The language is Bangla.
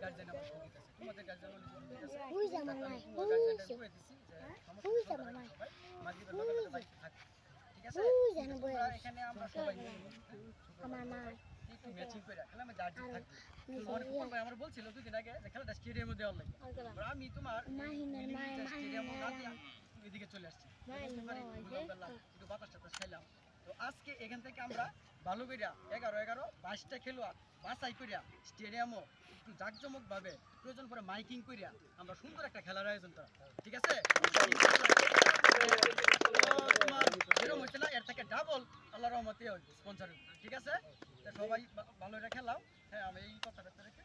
গার্জিয়ান আমার সঙ্গীত আছে তোমাদের গার্জিয়ান আমার সঙ্গীত আছে হুই জামান নাই গার্জিয়ানটা কই দিছি যে হুই জামান নাই মাগরিবের লগে বাড়িতে থাকবে ঠিক আছে হুই জানো বই তোমরা এখানে আমরা সবাই মিলে আমার মা একটু ম্যাচিং করে খেলা আমি গার্জিয়ান থাকবে আমার কুকুর ভাই আমার বলছিল দুদিন আগে যে খেলাটা স্টেডিয়ামে দেওয়ার লাগে আমি তোমার মাহিনের স্টেডিয়ামে না দিয়ে এদিকে চলে আসছি একটু বাতাস টাতাস খাইলাম তো আজকে এখান থেকে আমরা ভালো করিয়া 11-22টা খেলোয়াড় বাছাই করিয়া স্টেডিয়ামও একটু জাঁকজমক ভাবে প্রয়োজন পরে মাইকিং করিয়া আমরা সুন্দর একটা খেলার আয়োজন করা ঠিক আছে তোমার যেরকম হয়েছে না এর থেকে ডাবল আল্লাহ রহমতে স্পন্সর ঠিক আছে সবাই ভালো এটা খেলাও হ্যাঁ আমি এই কথাটা রেখে